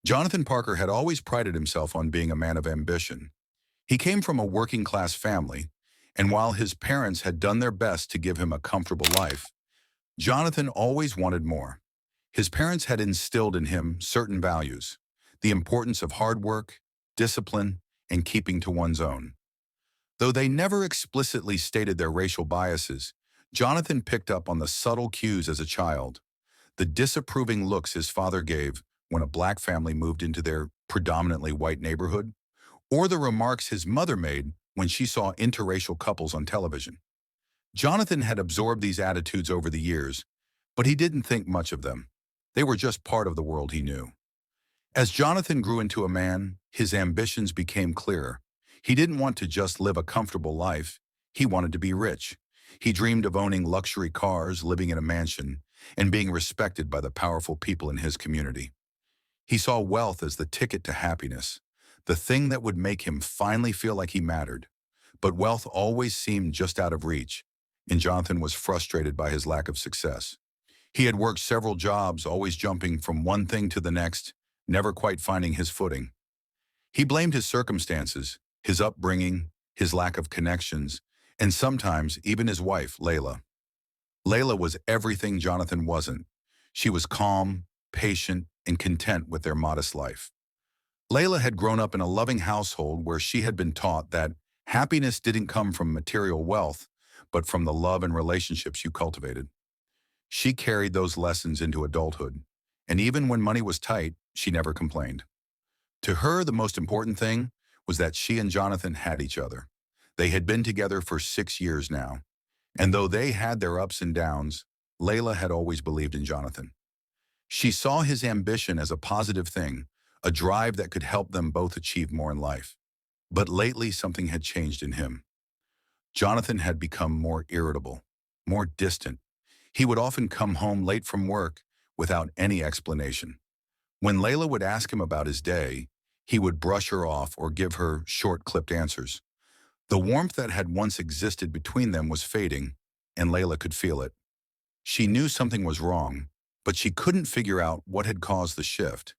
Jonathan Parker had always prided himself on being a man of ambition. He came from a working-class family, and while his parents had done their best to give him a comfortable life, Jonathan always wanted more. His parents had instilled in him certain values: the importance of hard work, discipline, and keeping to one's own. Though they never explicitly stated their racial biases, Jonathan picked up on the subtle cues as a child. The disapproving looks his father gave when a black family moved into their predominantly white neighborhood, or the remarks his mother made when she saw interracial couples on television. Jonathan had absorbed these attitudes over the years, but he didn't think much of them. They were just part of the world he knew. As Jonathan grew into a man, his ambitions became clearer. He didn't want to just live a comfortable life. He wanted to be rich. He dreamed of owning luxury cars, living in a mansion, and being respected by the powerful people in his community. He saw wealth as the ticket to happiness, the thing that would make him finally feel like he mattered. But wealth always seemed just out of reach, and Jonathan was frustrated by his lack of success. He had worked several jobs, always jumping from one thing to the next, never quite finding his footing. He blamed his circumstances, his upbringing, his lack of connections, and sometimes even his wife, Layla. Layla was everything Jonathan wasn't. She was calm, patient, and content with their modest life. Layla had grown up in a loving household where she had been taught that happiness didn't come from material wealth, but from the love and relationships you cultivated. She carried those lessons into adulthood, and even when money was tight, she never complained. To her, the most important thing was that she and Jonathan had each other. They had been together for 6 years now, and though they had their ups and downs, Layla had always believed in Jonathan. She saw his ambition as a positive thing, a drive that could help them both achieve more in life. But lately, something had changed in him. Jonathan had become more irritable, more distant. He would often come home late from work without any explanation. When Layla would ask him about his day, he would brush her off or give her short, clipped answers. The warmth that had once existed between them was fading, and Layla could feel it. She knew something was wrong, but she couldn't figure out what had caused the shift.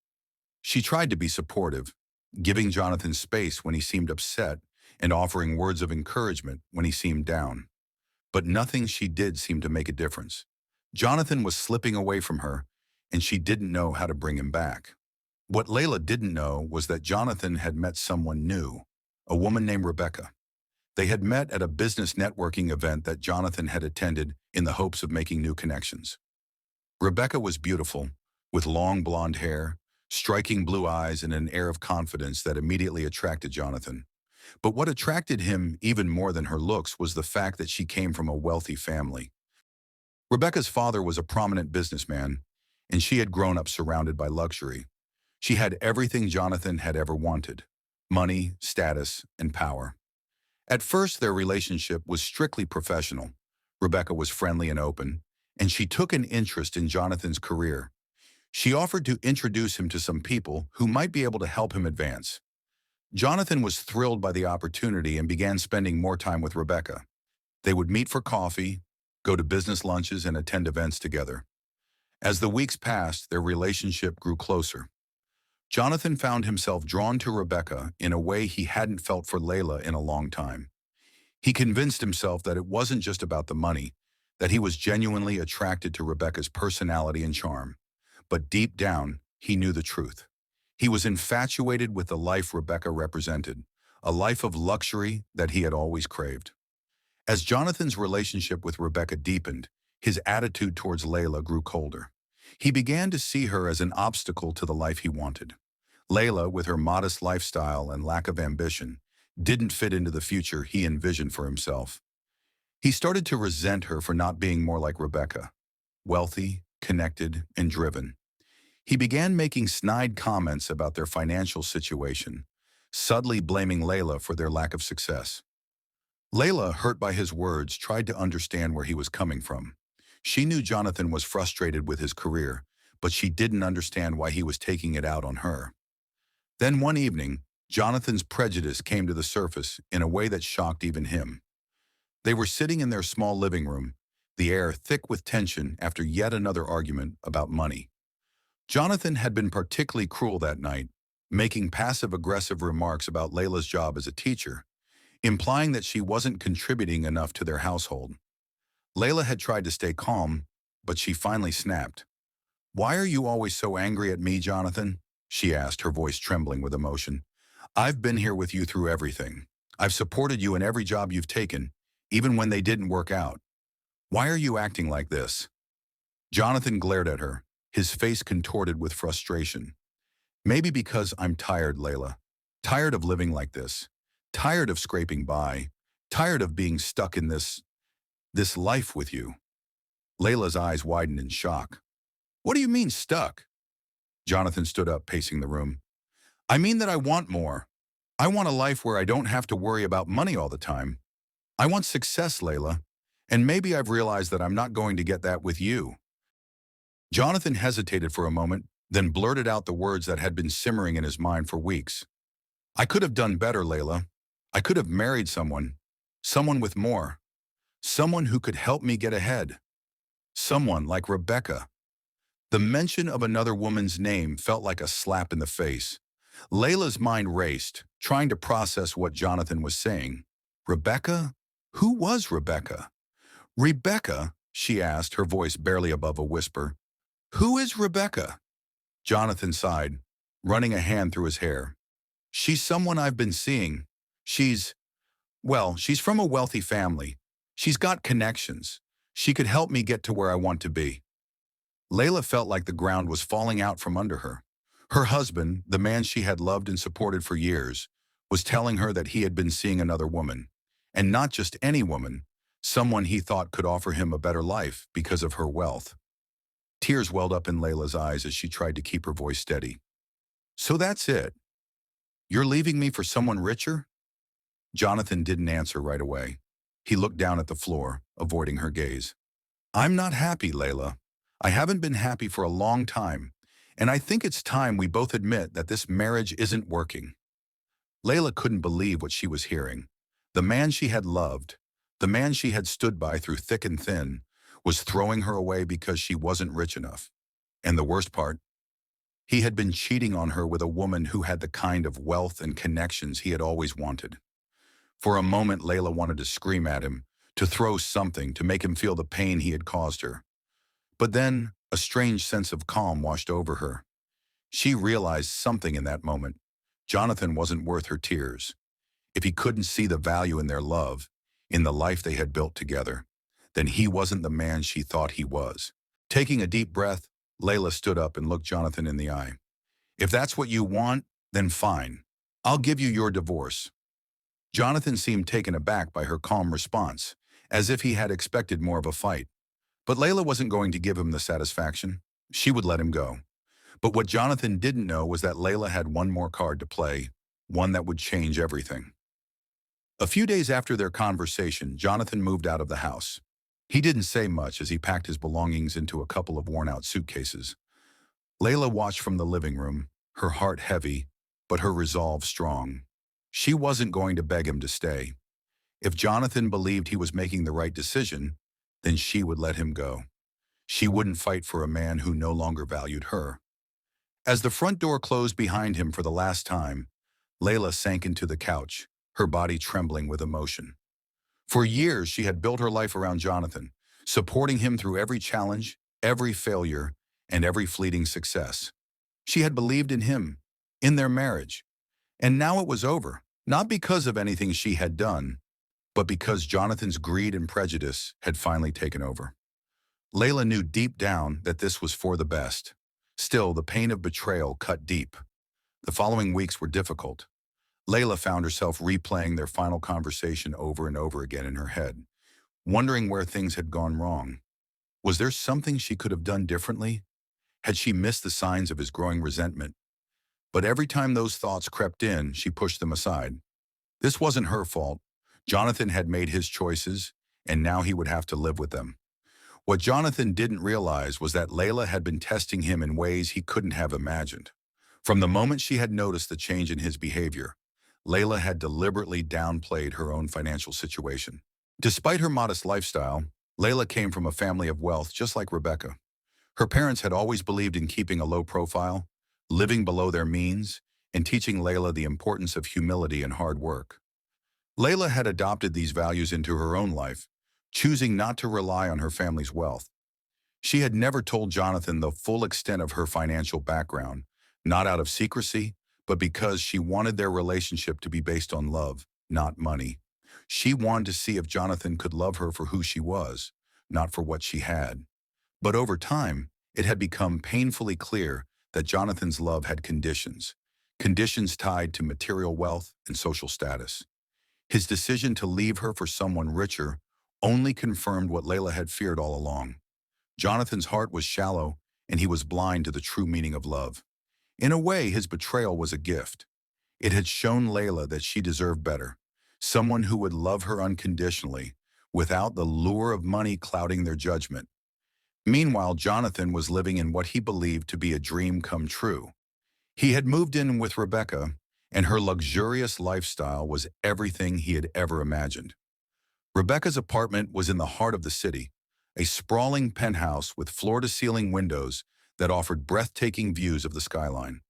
She tried to be supportive, giving Jonathan space when he seemed upset and offering words of encouragement when he seemed down. But nothing she did seemed to make a difference. Jonathan was slipping away from her, and she didn't know how to bring him back. What Layla didn't know was that Jonathan had met someone new, a woman named Rebecca. They had met at a business networking event that Jonathan had attended in the hopes of making new connections. Rebecca was beautiful, with long blonde hair, striking blue eyes, and an air of confidence that immediately attracted Jonathan. But what attracted him even more than her looks was the fact that she came from a wealthy family. Rebecca's father was a prominent businessman, and she had grown up surrounded by luxury. She had everything Jonathan had ever wanted: money, status, and power. At first, their relationship was strictly professional. Rebecca was friendly and open, and she took an interest in Jonathan's career. She offered to introduce him to some people who might be able to help him advance. Jonathan was thrilled by the opportunity and began spending more time with Rebecca. They would meet for coffee, go to business lunches, and attend events together. As the weeks passed, their relationship grew closer. Jonathan found himself drawn to Rebecca in a way he hadn't felt for Layla in a long time. He convinced himself that it wasn't just about the money, that he was genuinely attracted to Rebecca's personality and charm. But deep down, he knew the truth. He was infatuated with the life Rebecca represented, a life of luxury that he had always craved. As Jonathan's relationship with Rebecca deepened, his attitude towards Layla grew colder. He began to see her as an obstacle to the life he wanted. Layla, with her modest lifestyle and lack of ambition, didn't fit into the future he envisioned for himself. He started to resent her for not being more like Rebecca, wealthy, connected, and driven. He began making snide comments about their financial situation, subtly blaming Layla for their lack of success. Layla, hurt by his words, tried to understand where he was coming from. She knew Jonathan was frustrated with his career, but she didn't understand why he was taking it out on her. Then one evening, Jonathan's prejudice came to the surface in a way that shocked even him. They were sitting in their small living room, the air thick with tension after yet another argument about money. Jonathan had been particularly cruel that night, making passive-aggressive remarks about Layla's job as a teacher, implying that she wasn't contributing enough to their household. Layla had tried to stay calm, but she finally snapped. "Why are you always so angry at me, Jonathan?" she asked, her voice trembling with emotion. "I've been here with you through everything. I've supported you in every job you've taken, even when they didn't work out. Why are you acting like this?" Jonathan glared at her, his face contorted with frustration. "Maybe because I'm tired, Layla. Tired of living like this. Tired of scraping by. Tired of being stuck in this life with you." Layla's eyes widened in shock. "What do you mean, stuck?" Jonathan stood up, pacing the room. "I mean that I want more. I want a life where I don't have to worry about money all the time. I want success, Layla. And maybe I've realized that I'm not going to get that with you." Jonathan hesitated for a moment, then blurted out the words that had been simmering in his mind for weeks. "I could have done better, Layla. I could have married someone with more, someone who could help me get ahead, someone like Rebecca." The mention of another woman's name felt like a slap in the face. Layla's mind raced, trying to process what Jonathan was saying. Rebecca? Who was Rebecca? "Rebecca?" she asked, her voice barely above a whisper. "Who is Rebecca?" Jonathan sighed, running a hand through his hair. "She's someone I've been seeing. She's from a wealthy family. She's got connections. She could help me get to where I want to be." Layla felt like the ground was falling out from under her. Her husband, the man she had loved and supported for years, was telling her that he had been seeing another woman. And not just any woman, someone he thought could offer him a better life because of her wealth. Tears welled up in Layla's eyes as she tried to keep her voice steady. "So that's it. You're leaving me for someone richer?" Jonathan didn't answer right away. He looked down at the floor, avoiding her gaze. "I'm not happy, Layla. I haven't been happy for a long time, and I think it's time we both admit that this marriage isn't working." Layla couldn't believe what she was hearing. The man she had loved, the man she had stood by through thick and thin, was throwing her away because she wasn't rich enough. And the worst part, he had been cheating on her with a woman who had the kind of wealth and connections he had always wanted. For a moment, Layla wanted to scream at him, to throw something to make him feel the pain he had caused her. But then, a strange sense of calm washed over her. She realized something in that moment. Jonathan wasn't worth her tears. If he couldn't see the value in their love, in the life they had built together, then he wasn't the man she thought he was. Taking a deep breath, Layla stood up and looked Jonathan in the eye. "If that's what you want, then fine. I'll give you your divorce." Jonathan seemed taken aback by her calm response, as if he had expected more of a fight. But Layla wasn't going to give him the satisfaction. She would let him go. But what Jonathan didn't know was that Layla had one more card to play, one that would change everything. A few days after their conversation, Jonathan moved out of the house. He didn't say much as he packed his belongings into a couple of worn-out suitcases. Layla watched from the living room, her heart heavy, but her resolve strong. She wasn't going to beg him to stay. If Jonathan believed he was making the right decision, then she would let him go. She wouldn't fight for a man who no longer valued her. As the front door closed behind him for the last time, Layla sank into the couch, her body trembling with emotion. For years, she had built her life around Jonathan, supporting him through every challenge, every failure, and every fleeting success. She had believed in him, in their marriage. And now it was over, not because of anything she had done, but because Jonathan's greed and prejudice had finally taken over. Layla knew deep down that this was for the best. Still, the pain of betrayal cut deep. The following weeks were difficult. Layla found herself replaying their final conversation over and over again in her head, wondering where things had gone wrong. Was there something she could have done differently? Had she missed the signs of his growing resentment? But every time those thoughts crept in, she pushed them aside. This wasn't her fault. Jonathan had made his choices, and now he would have to live with them. What Jonathan didn't realize was that Layla had been testing him in ways he couldn't have imagined. From the moment she had noticed the change in his behavior, Layla had deliberately downplayed her own financial situation. Despite her modest lifestyle, Layla came from a family of wealth just like Rebecca. Her parents had always believed in keeping a low profile, living below their means, and teaching Layla the importance of humility and hard work. Layla had adopted these values into her own life, choosing not to rely on her family's wealth. She had never told Jonathan the full extent of her financial background, not out of secrecy, but because she wanted their relationship to be based on love, not money. She wanted to see if Jonathan could love her for who she was, not for what she had. But over time, it had become painfully clear that Jonathan's love had conditions, conditions tied to material wealth and social status. His decision to leave her for someone richer only confirmed what Layla had feared all along. Jonathan's heart was shallow, and he was blind to the true meaning of love. In a way, his betrayal was a gift. It had shown Layla that she deserved better, someone who would love her unconditionally, without the lure of money clouding their judgment. Meanwhile, Jonathan was living in what he believed to be a dream come true. He had moved in with Rebecca, and her luxurious lifestyle was everything he had ever imagined. Rebecca's apartment was in the heart of the city, a sprawling penthouse with floor-to-ceiling windows that offered breathtaking views of the skyline.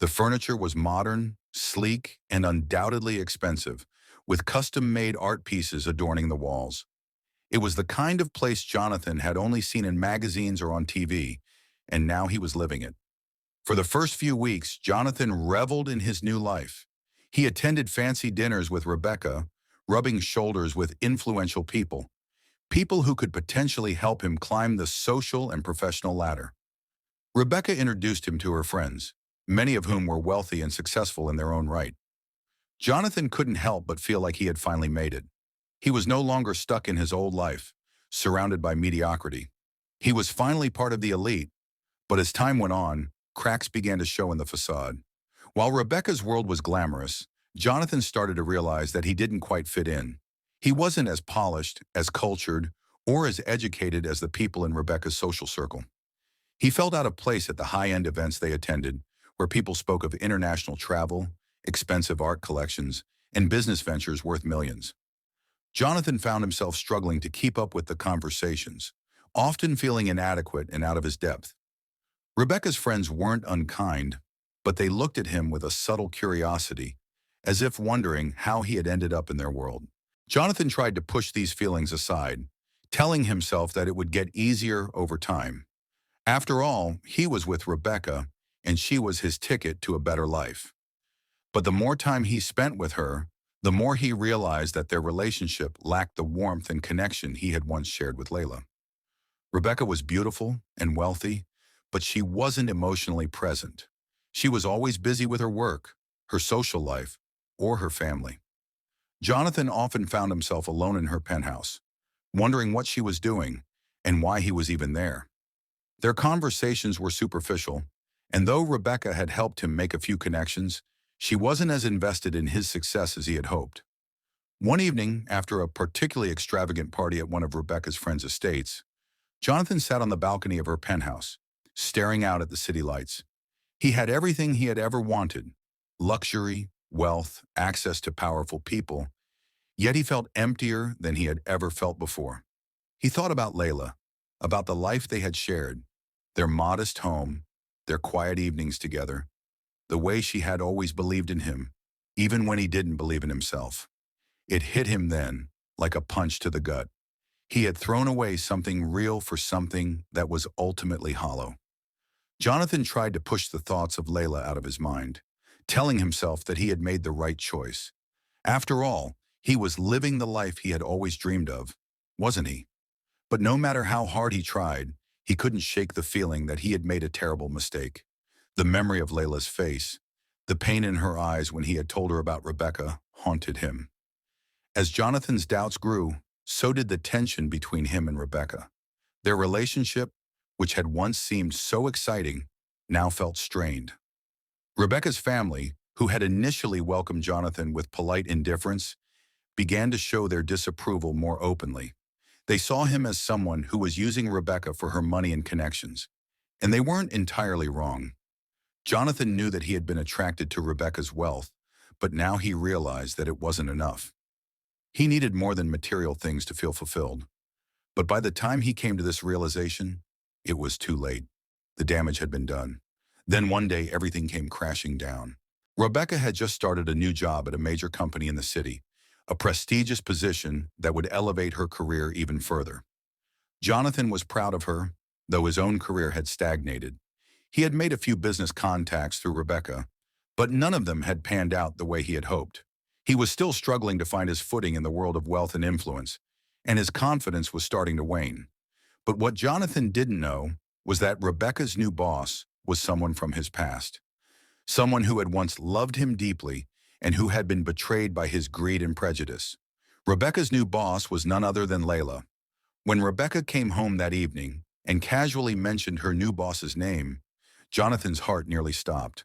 The furniture was modern, sleek, and undoubtedly expensive, with custom-made art pieces adorning the walls. It was the kind of place Jonathan had only seen in magazines or on TV, and now he was living it. For the first few weeks, Jonathan reveled in his new life. He attended fancy dinners with Rebecca, rubbing shoulders with influential people, people who could potentially help him climb the social and professional ladder. Rebecca introduced him to her friends, many of whom were wealthy and successful in their own right. Jonathan couldn't help but feel like he had finally made it. He was no longer stuck in his old life, surrounded by mediocrity. He was finally part of the elite, but as time went on, cracks began to show in the facade. While Rebecca's world was glamorous, Jonathan started to realize that he didn't quite fit in. He wasn't as polished, as cultured, or as educated as the people in Rebecca's social circle. He felt out of place at the high-end events they attended, where people spoke of international travel, expensive art collections, and business ventures worth millions. Jonathan found himself struggling to keep up with the conversations, often feeling inadequate and out of his depth. Rebecca's friends weren't unkind, but they looked at him with a subtle curiosity, as if wondering how he had ended up in their world. Jonathan tried to push these feelings aside, telling himself that it would get easier over time. After all, he was with Rebecca, and she was his ticket to a better life. But the more time he spent with her, the more he realized that their relationship lacked the warmth and connection he had once shared with Layla. Rebecca was beautiful and wealthy, but she wasn't emotionally present. She was always busy with her work, her social life, or her family. Jonathan often found himself alone in her penthouse, wondering what she was doing and why he was even there. Their conversations were superficial, and though Rebecca had helped him make a few connections, she wasn't as invested in his success as he had hoped. One evening, after a particularly extravagant party at one of Rebecca's friends' estates, Jonathan sat on the balcony of her penthouse, staring out at the city lights. He had everything he had ever wanted: luxury, wealth, access to powerful people, yet he felt emptier than he had ever felt before. He thought about Layla, about the life they had shared, their modest home, their quiet evenings together, the way she had always believed in him, even when he didn't believe in himself. It hit him then, like a punch to the gut. He had thrown away something real for something that was ultimately hollow. Jonathan tried to push the thoughts of Layla out of his mind, telling himself that he had made the right choice. After all, he was living the life he had always dreamed of, wasn't he? But no matter how hard he tried, he couldn't shake the feeling that he had made a terrible mistake. The memory of Layla's face, the pain in her eyes when he had told her about Rebecca, haunted him. As Jonathan's doubts grew, so did the tension between him and Rebecca. Their relationship, which had once seemed so exciting, now felt strained. Rebecca's family, who had initially welcomed Jonathan with polite indifference, began to show their disapproval more openly. They saw him as someone who was using Rebecca for her money and connections, and they weren't entirely wrong. Jonathan knew that he had been attracted to Rebecca's wealth, but now he realized that it wasn't enough. He needed more than material things to feel fulfilled. But by the time he came to this realization, it was too late. The damage had been done. Then one day, everything came crashing down. Rebecca had just started a new job at a major company in the city, a prestigious position that would elevate her career even further. Jonathan was proud of her, though his own career had stagnated. He had made a few business contacts through Rebecca, but none of them had panned out the way he had hoped. He was still struggling to find his footing in the world of wealth and influence, and his confidence was starting to wane. But what Jonathan didn't know was that Rebecca's new boss was someone from his past, someone who had once loved him deeply and who had been betrayed by his greed and prejudice. Rebecca's new boss was none other than Layla. When Rebecca came home that evening and casually mentioned her new boss's name, Jonathan's heart nearly stopped.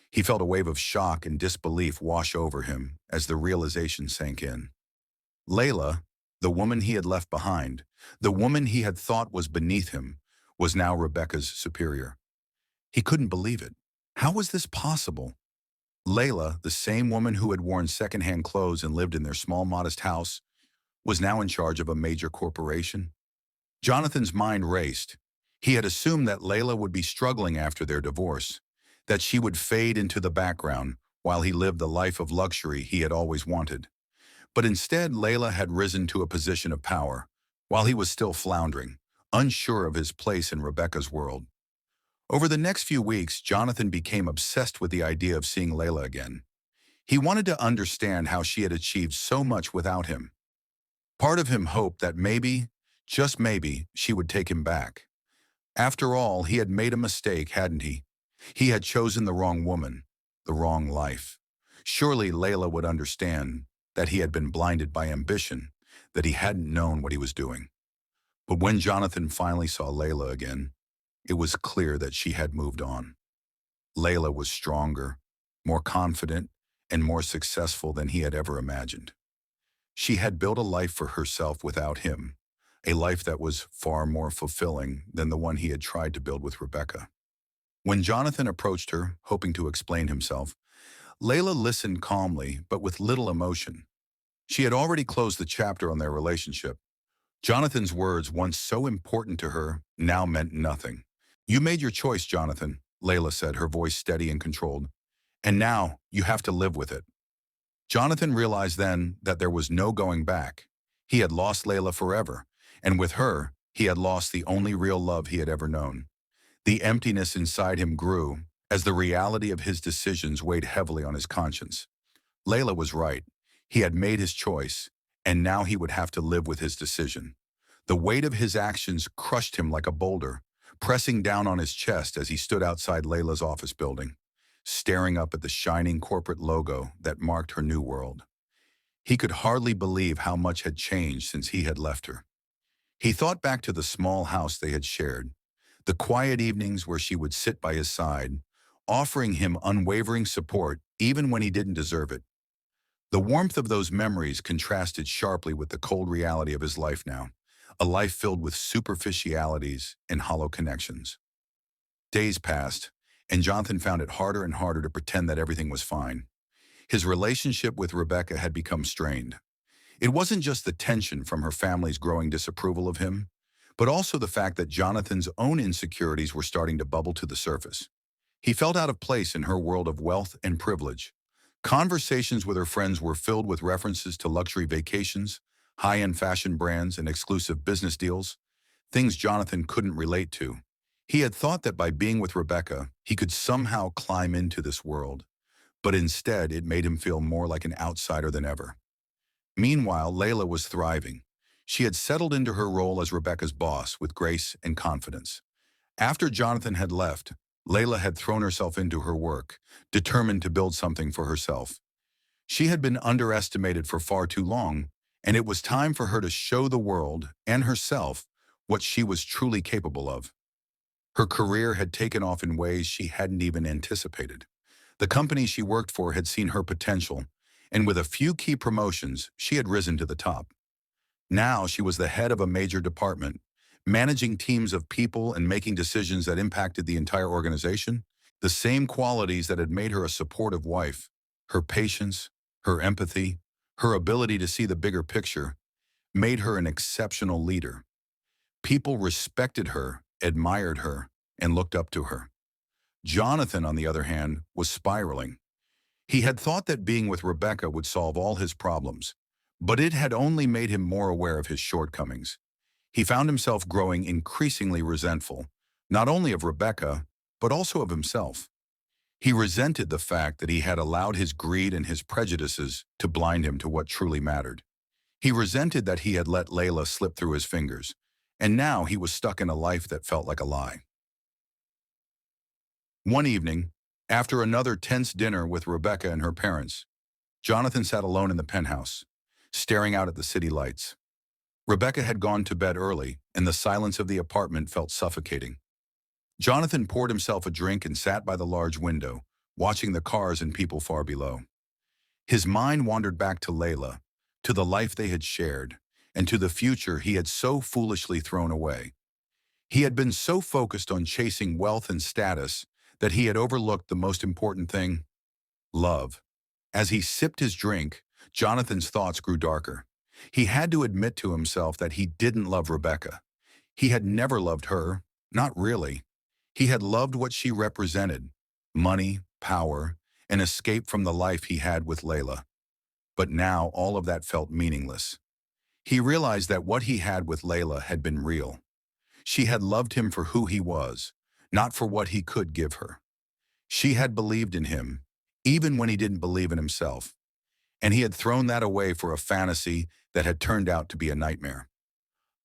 He felt a wave of shock and disbelief wash over him as the realization sank in. Layla, the woman he had left behind, the woman he had thought was beneath him, was now Rebecca's superior. He couldn't believe it. How was this possible? Layla, the same woman who had worn secondhand clothes and lived in their small, modest house, was now in charge of a major corporation. Jonathan's mind raced. He had assumed that Layla would be struggling after their divorce, that she would fade into the background while he lived the life of luxury he had always wanted. But instead, Layla had risen to a position of power, while he was still floundering, unsure of his place in Rebecca's world. Over the next few weeks, Jonathan became obsessed with the idea of seeing Layla again. He wanted to understand how she had achieved so much without him. Part of him hoped that maybe, just maybe, she would take him back. After all, he had made a mistake, hadn't he? He had chosen the wrong woman, the wrong life. Surely Layla would understand that he had been blinded by ambition, that he hadn't known what he was doing. But when Jonathan finally saw Layla again, it was clear that she had moved on. Layla was stronger, more confident, and more successful than he had ever imagined. She had built a life for herself without him, a life that was far more fulfilling than the one he had tried to build with Rebecca. When Jonathan approached her, hoping to explain himself, Layla listened calmly but with little emotion. She had already closed the chapter on their relationship. Jonathan's words, once so important to her, now meant nothing. "You made your choice, Jonathan," Layla said, her voice steady and controlled. "And now you have to live with it." Jonathan realized then that there was no going back. He had lost Layla forever, and with her, he had lost the only real love he had ever known. The emptiness inside him grew as the reality of his decisions weighed heavily on his conscience. Layla was right. He had made his choice, and now he would have to live with his decision. The weight of his actions crushed him like a boulder, pressing down on his chest as he stood outside Layla's office building, staring up at the shining corporate logo that marked her new world. He could hardly believe how much had changed since he had left her. He thought back to the small house they had shared, the quiet evenings where she would sit by his side, offering him unwavering support even when he didn't deserve it. The warmth of those memories contrasted sharply with the cold reality of his life now, a life filled with superficialities and hollow connections. Days passed, and Jonathan found it harder and harder to pretend that everything was fine. His relationship with Rebecca had become strained. It wasn't just the tension from her family's growing disapproval of him, but also the fact that Jonathan's own insecurities were starting to bubble to the surface. He felt out of place in her world of wealth and privilege. Conversations with her friends were filled with references to luxury vacations, high-end fashion brands, and exclusive business deals, things Jonathan couldn't relate to. He had thought that by being with Rebecca, he could somehow climb into this world, but instead it made him feel more like an outsider than ever. Meanwhile, Layla was thriving. She had settled into her role as Rebecca's boss with grace and confidence. After Jonathan had left, Layla had thrown herself into her work, determined to build something for herself. She had been underestimated for far too long, and it was time for her to show the world and herself what she was truly capable of. Her career had taken off in ways she hadn't even anticipated. The company she worked for had seen her potential, and with a few key promotions, she had risen to the top. Now she was the head of a major department, managing teams of people and making decisions that impacted the entire organization. The same qualities that had made her a supportive wife, her patience, her empathy, her ability to see the bigger picture, made her an exceptional leader. People respected her, admired her, and looked up to her. Jonathan, on the other hand, was spiraling. He had thought that being with Rebecca would solve all his problems, but it had only made him more aware of his shortcomings. He found himself growing increasingly resentful, not only of Rebecca, but also of himself. He resented the fact that he had allowed his greed and his prejudices to blind him to what truly mattered. He resented that he had let Layla slip through his fingers, and now he was stuck in a life that felt like a lie. One evening, after another tense dinner with Rebecca and her parents, Jonathan sat alone in the penthouse, staring out at the city lights. Rebecca had gone to bed early, and the silence of the apartment felt suffocating. Jonathan poured himself a drink and sat by the large window, watching the cars and people far below. His mind wandered back to Layla, to the life they had shared, and to the future he had so foolishly thrown away. He had been so focused on chasing wealth and status that he had overlooked the most important thing: love. As he sipped his drink, Jonathan's thoughts grew darker. He had to admit to himself that he didn't love Rebecca. He had never loved her, not really. He had loved what she represented: money, power, an escape from the life he had with Layla. But now all of that felt meaningless. He realized that what he had with Layla had been real. She had loved him for who he was, not for what he could give her. She had believed in him, even when he didn't believe in himself. And he had thrown that away for a fantasy that had turned out to be a nightmare.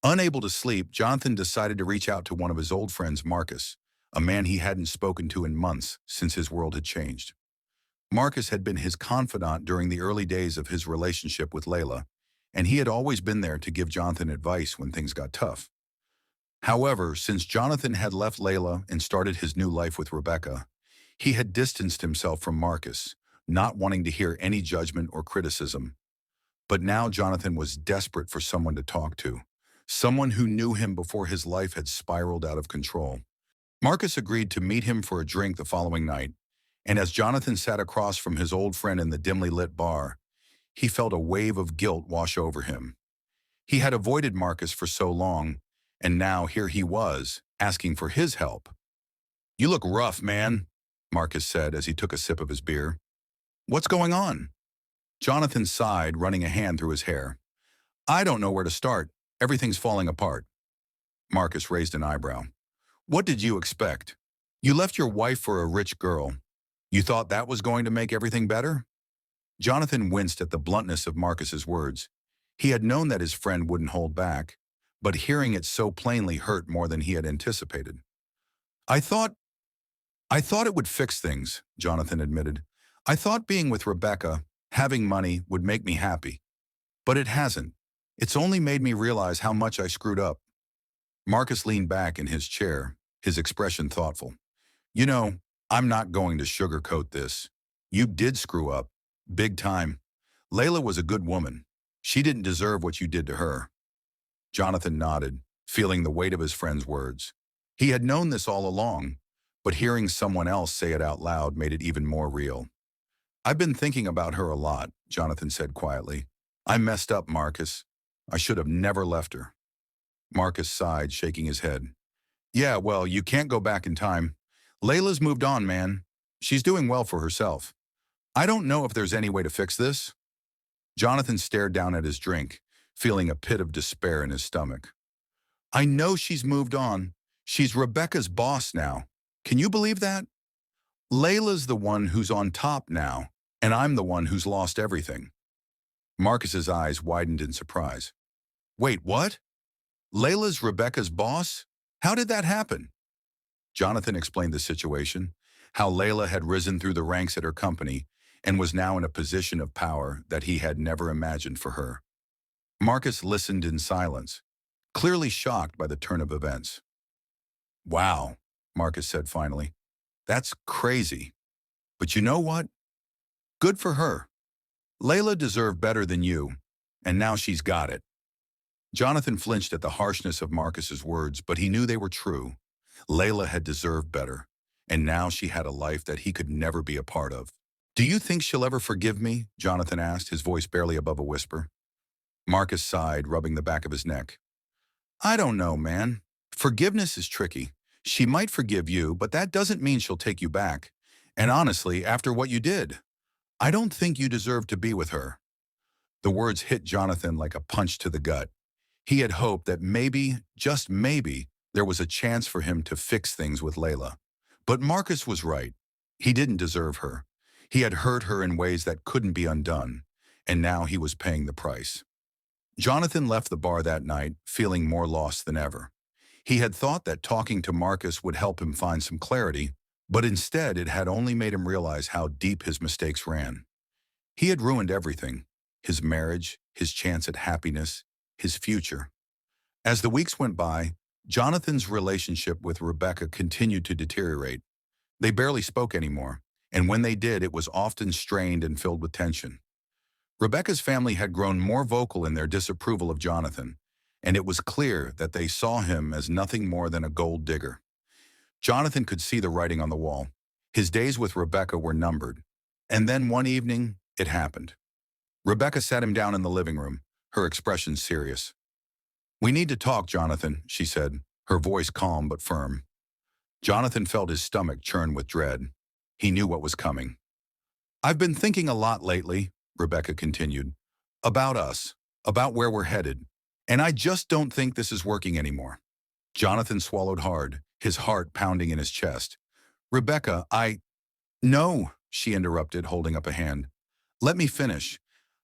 Unable to sleep, Jonathan decided to reach out to one of his old friends, Marcus, a man he hadn't spoken to in months since his world had changed. Marcus had been his confidant during the early days of his relationship with Layla, and he had always been there to give Jonathan advice when things got tough. However, since Jonathan had left Layla and started his new life with Rebecca, he had distanced himself from Marcus, not wanting to hear any judgment or criticism. But now Jonathan was desperate for someone to talk to, someone who knew him before his life had spiraled out of control. Marcus agreed to meet him for a drink the following night, and as Jonathan sat across from his old friend in the dimly lit bar, he felt a wave of guilt wash over him. He had avoided Marcus for so long, and now here he was, asking for his help. "You look rough, man," Marcus said as he took a sip of his beer. "What's going on?" Jonathan sighed, running a hand through his hair. "I don't know where to start. Everything's falling apart." Marcus raised an eyebrow. "What did you expect? You left your wife for a rich girl. You thought that was going to make everything better?" Jonathan winced at the bluntness of Marcus's words. He had known that his friend wouldn't hold back, but hearing it so plainly hurt more than he had anticipated. I thought it would fix things," Jonathan admitted. "I thought being with Rebecca, having money, would make me happy. But it hasn't. It's only made me realize how much I screwed up." Marcus leaned back in his chair, his expression thoughtful. "You know, I'm not going to sugarcoat this. You did screw up. Big time. Layla was a good woman. She didn't deserve what you did to her." Jonathan nodded, feeling the weight of his friend's words. He had known this all along, but hearing someone else say it out loud made it even more real. "I've been thinking about her a lot," Jonathan said quietly. "I messed up, Marcus. I should have never left her." Marcus sighed, shaking his head. "Yeah, well, you can't go back in time. Layla's moved on, man. She's doing well for herself. I don't know if there's any way to fix this." Jonathan stared down at his drink, feeling a pit of despair in his stomach. "I know she's moved on. She's Rebecca's boss now. Can you believe that? Layla's the one who's on top now, and I'm the one who's lost everything." Marcus's eyes widened in surprise. "Wait, what? Layla's Rebecca's boss? How did that happen?" Jonathan explained the situation, how Layla had risen through the ranks at her company and was now in a position of power that he had never imagined for her. Marcus listened in silence, clearly shocked by the turn of events. "Wow," Marcus said finally. "That's crazy. But you know what? Good for her. Layla deserved better than you, and now she's got it." Jonathan flinched at the harshness of Marcus's words, but he knew they were true. Layla had deserved better, and now she had a life that he could never be a part of. "Do you think she'll ever forgive me?" Jonathan asked, his voice barely above a whisper. Marcus sighed, rubbing the back of his neck. "I don't know, man. Forgiveness is tricky. She might forgive you, but that doesn't mean she'll take you back. And honestly, after what you did, I don't think you deserve to be with her." The words hit Jonathan like a punch to the gut. He had hoped that maybe, just maybe, there was a chance for him to fix things with Layla. But Marcus was right. He didn't deserve her. He had hurt her in ways that couldn't be undone, and now he was paying the price. Jonathan left the bar that night feeling more lost than ever. He had thought that talking to Marcus would help him find some clarity, but instead it had only made him realize how deep his mistakes ran. He had ruined everything: his marriage, his chance at happiness, his future. As the weeks went by, Jonathan's relationship with Rebecca continued to deteriorate. They barely spoke anymore, and when they did, it was often strained and filled with tension. Rebecca's family had grown more vocal in their disapproval of Jonathan, and it was clear that they saw him as nothing more than a gold digger. Jonathan could see the writing on the wall. His days with Rebecca were numbered. And then one evening, it happened. Rebecca sat him down in the living room, her expression serious. "We need to talk, Jonathan," she said, her voice calm but firm. Jonathan felt his stomach churn with dread. He knew what was coming. "I've been thinking a lot lately," Rebecca continued, "about us, about where we're headed, and I just don't think this is working anymore." Jonathan swallowed hard, his heart pounding in his chest. "Rebecca, No," she interrupted, holding up a hand. "Let me finish.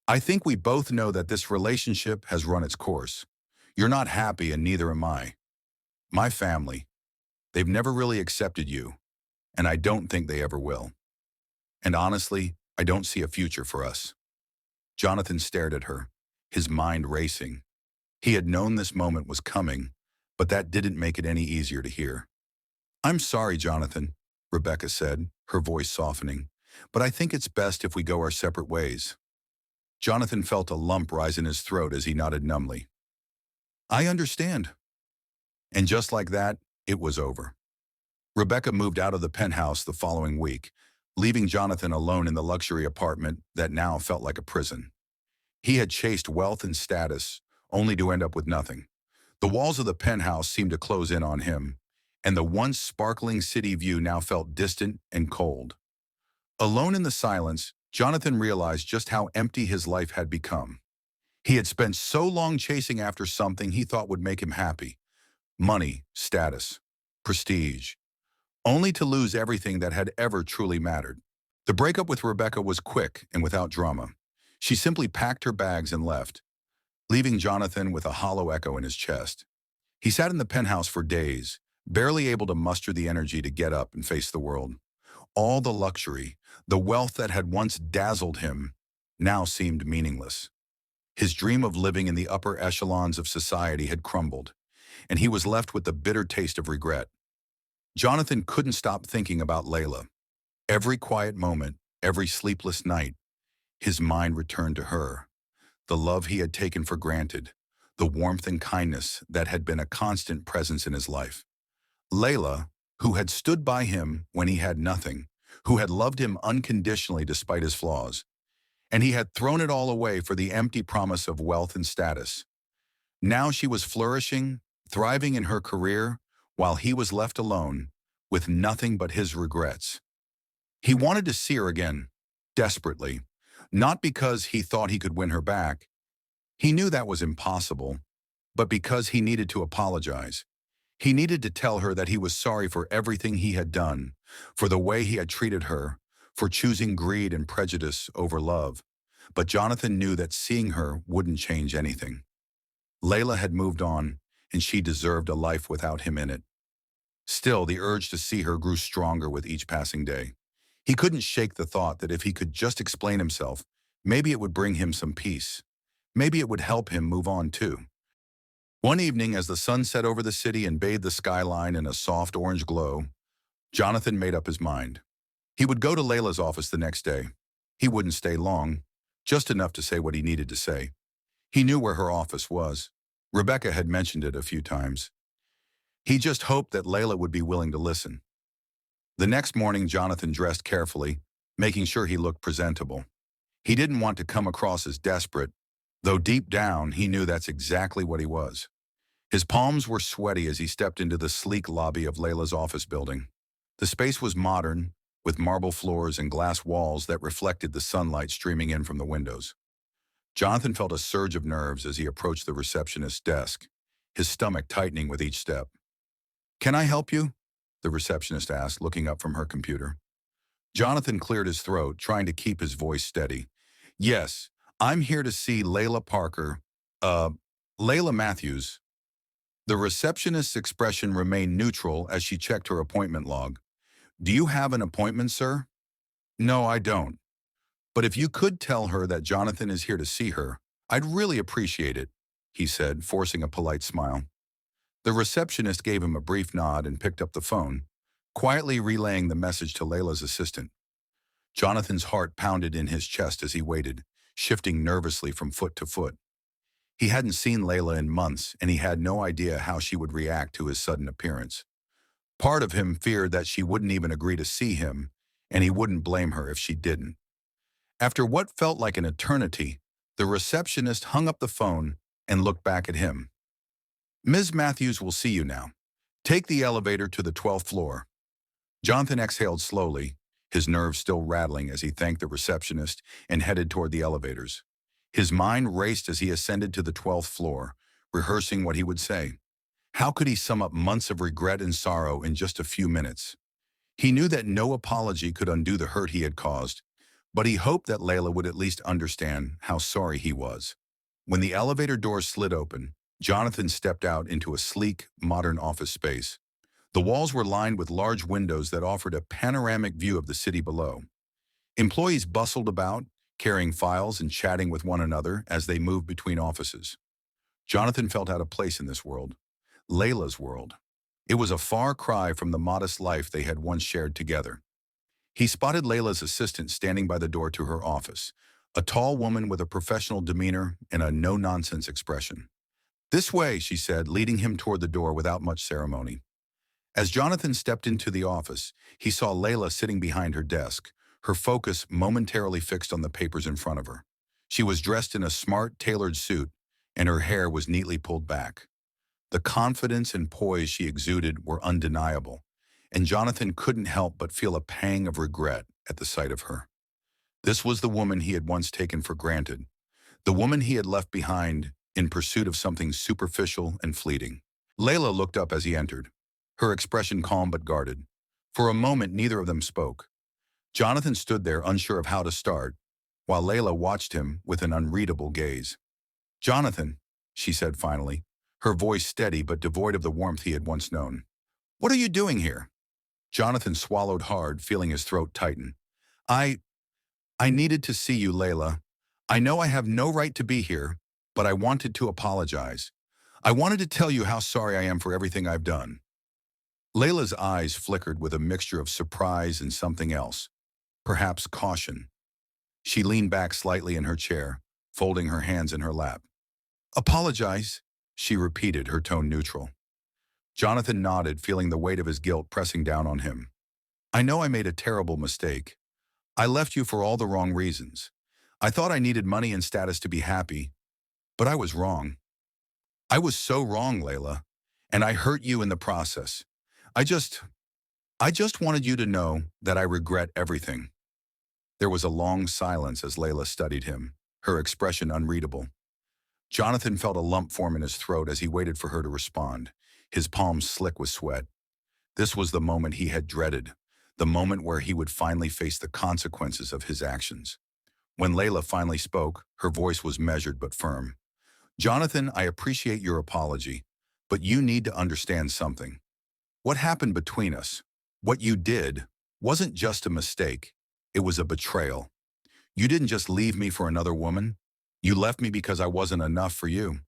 I think we both know that this relationship has run its course. You're not happy, and neither am I. My family, they've never really accepted you, and I don't think they ever will. And honestly, I don't see a future for us." Jonathan stared at her, his mind racing. He had known this moment was coming, but that didn't make it any easier to hear. "I'm sorry, Jonathan," Rebecca said, her voice softening, "but I think it's best if we go our separate ways." Jonathan felt a lump rise in his throat as he nodded numbly. "I understand." And just like that, it was over. Rebecca moved out of the penthouse the following week, leaving Jonathan alone in the luxury apartment that now felt like a prison. He had chased wealth and status, only to end up with nothing. The walls of the penthouse seemed to close in on him, and the once sparkling city view now felt distant and cold. Alone in the silence, Jonathan realized just how empty his life had become. He had spent so long chasing after something he thought would make him happy: money, status, prestige, only to lose everything that had ever truly mattered. The breakup with Rebecca was quick and without drama. She simply packed her bags and left, leaving Jonathan with a hollow echo in his chest. He sat in the penthouse for days, barely able to muster the energy to get up and face the world. All the luxury, the wealth that had once dazzled him, now seemed meaningless. His dream of living in the upper echelons of society had crumbled, and he was left with the bitter taste of regret. Jonathan couldn't stop thinking about Layla. Every quiet moment, every sleepless night, his mind returned to her, the love he had taken for granted, the warmth and kindness that had been a constant presence in his life. Layla, who had stood by him when he had nothing, who had loved him unconditionally despite his flaws, and he had thrown it all away for the empty promise of wealth and status. Now she was flourishing, thriving in her career, while he was left alone, with nothing but his regrets. He wanted to see her again, desperately, not because he thought he could win her back. He knew that was impossible, but because he needed to apologize. He needed to tell her that he was sorry for everything he had done, for the way he had treated her, for choosing greed and prejudice over love. But Jonathan knew that seeing her wouldn't change anything. Layla had moved on, and she deserved a life without him in it. Still, the urge to see her grew stronger with each passing day. He couldn't shake the thought that if he could just explain himself, maybe it would bring him some peace. Maybe it would help him move on too. One evening, as the sun set over the city and bathed the skyline in a soft orange glow, Jonathan made up his mind. He would go to Layla's office the next day. He wouldn't stay long, just enough to say what he needed to say. He knew where her office was. Rebecca had mentioned it a few times. He just hoped that Layla would be willing to listen. The next morning, Jonathan dressed carefully, making sure he looked presentable. He didn't want to come across as desperate, though deep down he knew that's exactly what he was. His palms were sweaty as he stepped into the sleek lobby of Layla's office building. The space was modern, with marble floors and glass walls that reflected the sunlight streaming in from the windows. Jonathan felt a surge of nerves as he approached the receptionist's desk, his stomach tightening with each step. "Can I help you?" the receptionist asked, looking up from her computer. Jonathan cleared his throat, trying to keep his voice steady. "Yes, I'm here to see Layla Parker, uh, Layla Matthews." The receptionist's expression remained neutral as she checked her appointment log. "Do you have an appointment, sir?" "No, I don't. But if you could tell her that Jonathan is here to see her, I'd really appreciate it," he said, forcing a polite smile. The receptionist gave him a brief nod and picked up the phone, quietly relaying the message to Layla's assistant. Jonathan's heart pounded in his chest as he waited, shifting nervously from foot to foot. He hadn't seen Layla in months, and he had no idea how she would react to his sudden appearance. Part of him feared that she wouldn't even agree to see him, and he wouldn't blame her if she didn't. After what felt like an eternity, the receptionist hung up the phone and looked back at him. "Ms. Matthews will see you now. Take the elevator to the 12th floor." Jonathan exhaled slowly, his nerves still rattling as he thanked the receptionist and headed toward the elevators. His mind raced as he ascended to the 12th floor, rehearsing what he would say. How could he sum up months of regret and sorrow in just a few minutes? He knew that no apology could undo the hurt he had caused, but he hoped that Layla would at least understand how sorry he was. When the elevator doors slid open, Jonathan stepped out into a sleek, modern office space. The walls were lined with large windows that offered a panoramic view of the city below. Employees bustled about, carrying files and chatting with one another as they moved between offices. Jonathan felt out of place in this world, Layla's world. It was a far cry from the modest life they had once shared together. He spotted Layla's assistant standing by the door to her office, a tall woman with a professional demeanor and a no-nonsense expression. "This way," she said, leading him toward the door without much ceremony. As Jonathan stepped into the office, he saw Layla sitting behind her desk, her focus momentarily fixed on the papers in front of her. She was dressed in a smart, tailored suit, and her hair was neatly pulled back. The confidence and poise she exuded were undeniable, and Jonathan couldn't help but feel a pang of regret at the sight of her. This was the woman he had once taken for granted, the woman he had left behind in pursuit of something superficial and fleeting. Layla looked up as he entered, her expression calm but guarded. For a moment, neither of them spoke. Jonathan stood there, unsure of how to start, while Layla watched him with an unreadable gaze. "Jonathan," she said finally, her voice steady but devoid of the warmth he had once known. "What are you doing here?" Jonathan swallowed hard, feeling his throat tighten. I needed to see you, Layla. I know I have no right to be here, but I wanted to apologize. I wanted to tell you how sorry I am for everything I've done." Layla's eyes flickered with a mixture of surprise and something else, perhaps caution. She leaned back slightly in her chair, folding her hands in her lap. "Apologize," she repeated, her tone neutral. Jonathan nodded, feeling the weight of his guilt pressing down on him. "I know I made a terrible mistake. I left you for all the wrong reasons. I thought I needed money and status to be happy, but I was wrong. I was so wrong, Layla, and I hurt you in the process. I just wanted you to know that I regret everything." There was a long silence as Layla studied him, her expression unreadable. Jonathan felt a lump form in his throat as he waited for her to respond, his palms slick with sweat. This was the moment he had dreaded, the moment where he would finally face the consequences of his actions. When Layla finally spoke, her voice was measured but firm. "Jonathan, I appreciate your apology, but you need to understand something. What happened between us, what you did, wasn't just a mistake. It was a betrayal. You didn't just leave me for another woman. You left me because I wasn't enough for you,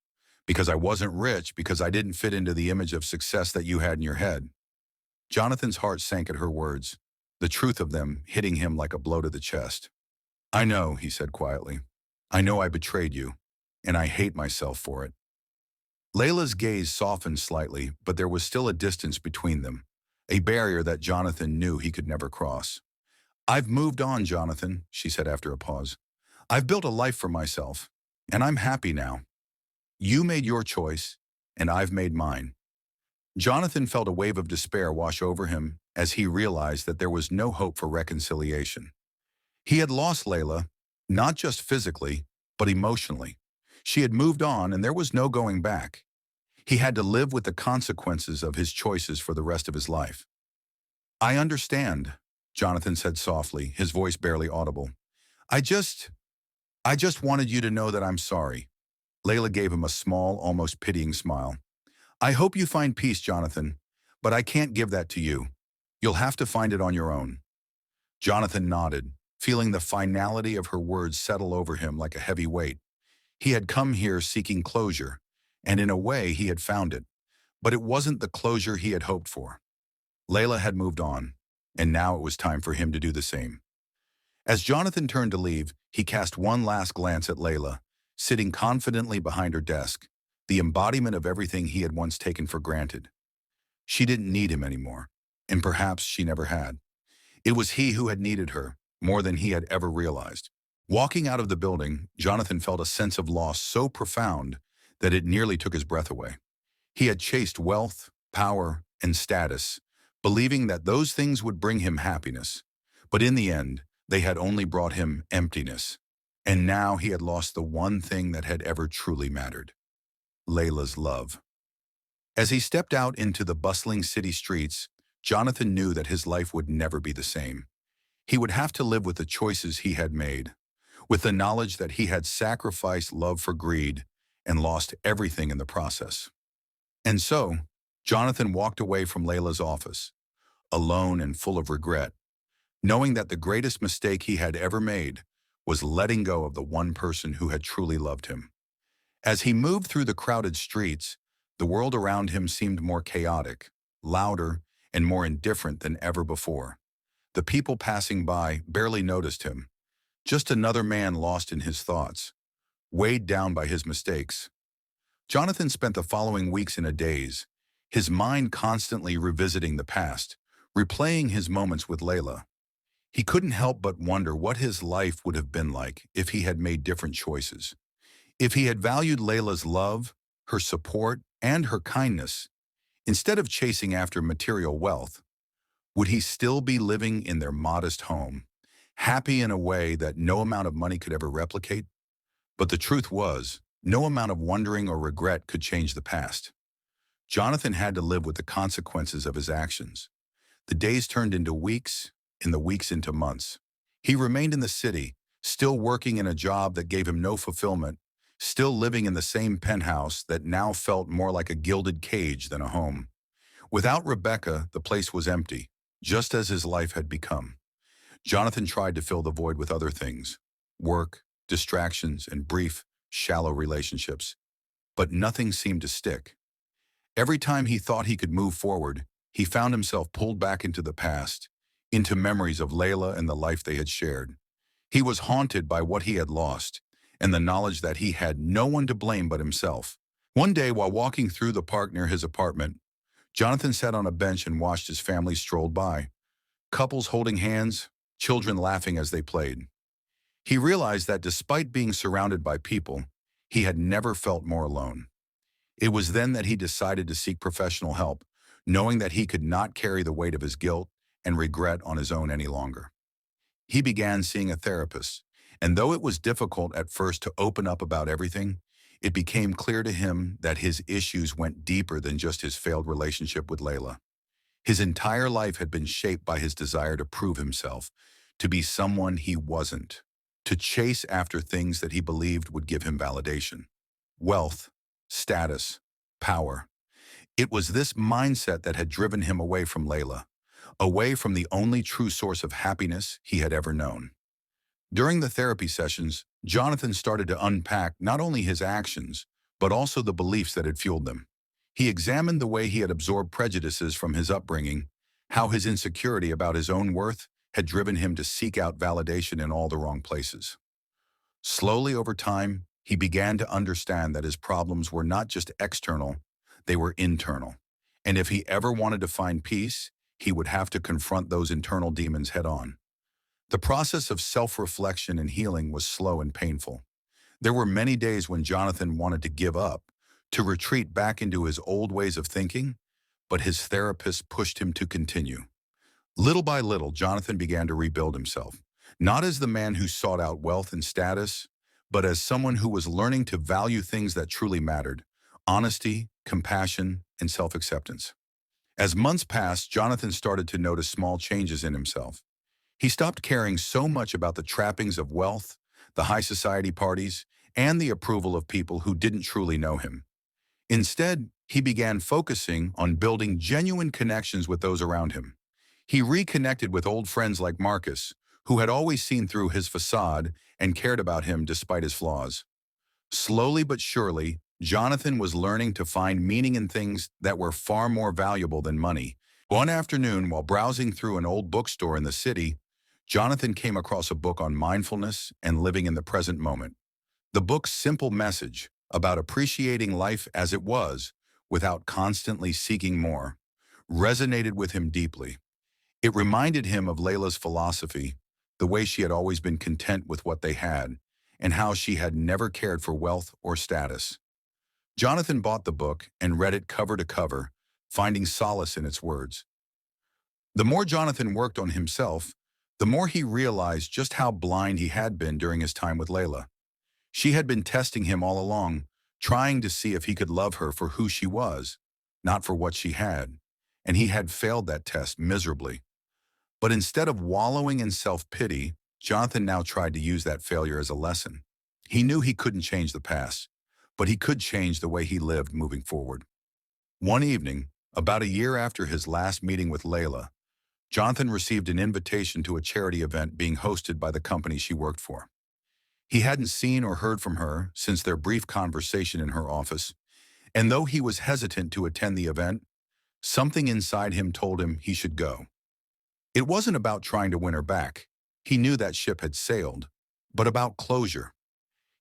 because I wasn't rich, because I didn't fit into the image of success that you had in your head." Jonathan's heart sank at her words, the truth of them hitting him like a blow to the chest. "I know," he said quietly. "I know I betrayed you, and I hate myself for it." Layla's gaze softened slightly, but there was still a distance between them, a barrier that Jonathan knew he could never cross. "I've moved on, Jonathan," she said after a pause. "I've built a life for myself, and I'm happy now. You made your choice, and I've made mine." Jonathan felt a wave of despair wash over him as he realized that there was no hope for reconciliation. He had lost Layla, not just physically, but emotionally. She had moved on and there was no going back. He had to live with the consequences of his choices for the rest of his life. "I understand," Jonathan said softly, his voice barely audible. I just, I just wanted you to know that I'm sorry." Layla gave him a small, almost pitying smile. "I hope you find peace, Jonathan, but I can't give that to you. You'll have to find it on your own." Jonathan nodded, feeling the finality of her words settle over him like a heavy weight. He had come here seeking closure, and in a way he had found it, but it wasn't the closure he had hoped for. Layla had moved on, and now it was time for him to do the same. As Jonathan turned to leave, he cast one last glance at Layla, sitting confidently behind her desk, the embodiment of everything he had once taken for granted. She didn't need him anymore, and perhaps she never had. It was he who had needed her, more than he had ever realized. Walking out of the building, Jonathan felt a sense of loss so profound that it nearly took his breath away. He had chased wealth, power, and status, believing that those things would bring him happiness. But in the end, they had only brought him emptiness. And now he had lost the one thing that had ever truly mattered: Layla's love. As he stepped out into the bustling city streets, Jonathan knew that his life would never be the same. He would have to live with the choices he had made, with the knowledge that he had sacrificed love for greed and lost everything in the process. And so, Jonathan walked away from Layla's office, alone and full of regret, knowing that the greatest mistake he had ever made was letting go of the one person who had truly loved him. As he moved through the crowded streets, the world around him seemed more chaotic, louder, and more indifferent than ever before. The people passing by barely noticed him, just another man lost in his thoughts, weighed down by his mistakes. Jonathan spent the following weeks in a daze, his mind constantly revisiting the past, replaying his moments with Layla. He couldn't help but wonder what his life would have been like if he had made different choices. If he had valued Layla's love, her support, and her kindness, instead of chasing after material wealth, would he still be living in their modest home, happy in a way that no amount of money could ever replicate? But the truth was, no amount of wondering or regret could change the past. Jonathan had to live with the consequences of his actions. The days turned into weeks, and the weeks into months. He remained in the city, still working in a job that gave him no fulfillment, still living in the same penthouse that now felt more like a gilded cage than a home. Without Rebecca, the place was empty, just as his life had become. Jonathan tried to fill the void with other things: work, distractions, and brief, shallow relationships. But nothing seemed to stick. Every time he thought he could move forward, he found himself pulled back into the past, into memories of Layla and the life they had shared. He was haunted by what he had lost, and the knowledge that he had no one to blame but himself. One day, while walking through the park near his apartment, Jonathan sat on a bench and watched his family stroll by, couples holding hands, children laughing as they played. He realized that despite being surrounded by people, he had never felt more alone. It was then that he decided to seek professional help, knowing that he could not carry the weight of his guilt and regret on his own any longer. He began seeing a therapist, and though it was difficult at first to open up about everything, it became clear to him that his issues went deeper than just his failed relationship with Layla. His entire life had been shaped by his desire to prove himself, to be someone he wasn't, to chase after things that he believed would give him validation: wealth, status, power. It was this mindset that had driven him away from Layla, away from the only true source of happiness he had ever known. During the therapy sessions, Jonathan started to unpack not only his actions, but also the beliefs that had fueled them. He examined the way he had absorbed prejudices from his upbringing, how his insecurity about his own worth had driven him to seek out validation in all the wrong places. Slowly over time, he began to understand that his problems were not just external, they were internal. And if he ever wanted to find peace, he would have to confront those internal demons head-on. The process of self-reflection and healing was slow and painful. There were many days when Jonathan wanted to give up, to retreat back into his old ways of thinking, but his therapist pushed him to continue. Little by little, Jonathan began to rebuild himself, not as the man who sought out wealth and status, but as someone who was learning to value things that truly mattered: honesty, compassion, and self-acceptance. As months passed, Jonathan started to notice small changes in himself. He stopped caring so much about the trappings of wealth, the high society parties, and the approval of people who didn't truly know him. Instead, he began focusing on building genuine connections with those around him. He reconnected with old friends like Marcus, who had always seen through his facade and cared about him despite his flaws. Slowly but surely, Jonathan was learning to find meaning in things that were far more valuable than money. One afternoon, while browsing through an old bookstore in the city, Jonathan came across a book on mindfulness and living in the present moment. The book's simple message about appreciating life as it was, without constantly seeking more, resonated with him deeply. It reminded him of Layla's philosophy, the way she had always been content with what they had, and how she had never cared for wealth or status. Jonathan bought the book and read it cover to cover, finding solace in its words. The more Jonathan worked on himself, the more he realized just how blind he had been during his time with Layla. She had been testing him all along, trying to see if he could love her for who she was, not for what she had, and he had failed that test miserably. But instead of wallowing in self-pity, Jonathan now tried to use that failure as a lesson. He knew he couldn't change the past, but he could change the way he lived moving forward. One evening, about a year after his last meeting with Layla, Jonathan received an invitation to a charity event being hosted by the company she worked for. He hadn't seen or heard from her since their brief conversation in her office, and though he was hesitant to attend the event, something inside him told him he should go. It wasn't about trying to win her back. He knew that ship had sailed, but about closure.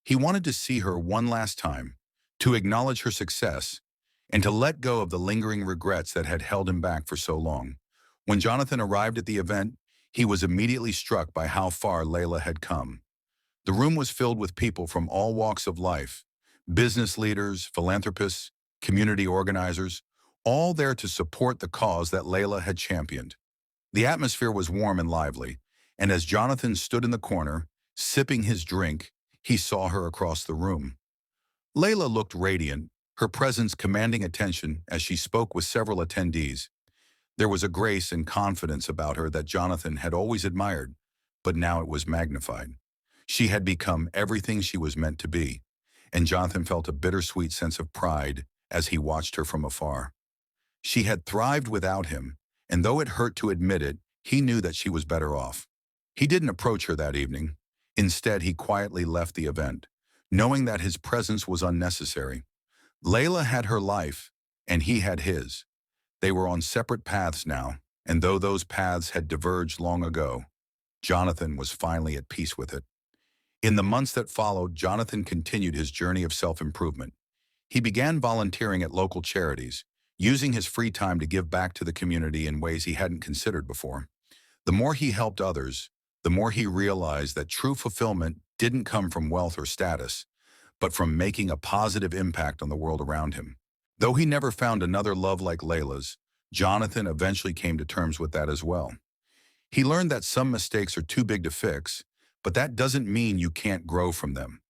He wanted to see her one last time, to acknowledge her success, and to let go of the lingering regrets that had held him back for so long. When Jonathan arrived at the event, he was immediately struck by how far Layla had come. The room was filled with people from all walks of life: business leaders, philanthropists, community organizers, all there to support the cause that Layla had championed. The atmosphere was warm and lively, and as Jonathan stood in the corner, sipping his drink, he saw her across the room. Layla looked radiant, her presence commanding attention as she spoke with several attendees. There was a grace and confidence about her that Jonathan had always admired, but now it was magnified. She had become everything she was meant to be, and Jonathan felt a bittersweet sense of pride as he watched her from afar. She had thrived without him, and though it hurt to admit it, he knew that she was better off. He didn't approach her that evening. Instead, he quietly left the event, knowing that his presence was unnecessary. Layla had her life, and he had his. They were on separate paths now, and though those paths had diverged long ago, Jonathan was finally at peace with it. In the months that followed, Jonathan continued his journey of self-improvement. He began volunteering at local charities, using his free time to give back to the community in ways he hadn't considered before. The more he helped others, the more he realized that true fulfillment didn't come from wealth or status, but from making a positive impact on the world around him. Though he never found another love like Layla's, Jonathan eventually came to terms with that as well. He learned that some mistakes are too big to fix, but that doesn't mean you can't grow from them.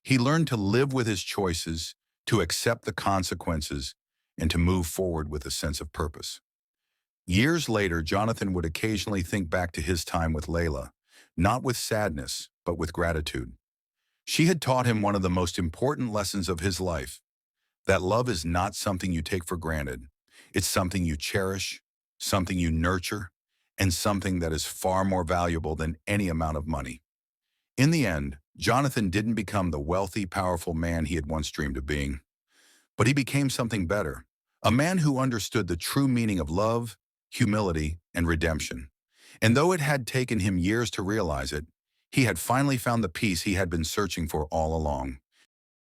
He learned to live with his choices, to accept the consequences, and to move forward with a sense of purpose. Years later, Jonathan would occasionally think back to his time with Layla, not with sadness, but with gratitude. She had taught him one of the most important lessons of his life: that love is not something you take for granted. It's something you cherish, something you nurture, and something that is far more valuable than any amount of money. In the end, Jonathan didn't become the wealthy, powerful man he had once dreamed of being, but he became something better, a man who understood the true meaning of love, humility, and redemption. And though it had taken him years to realize it, he had finally found the peace he had been searching for all along.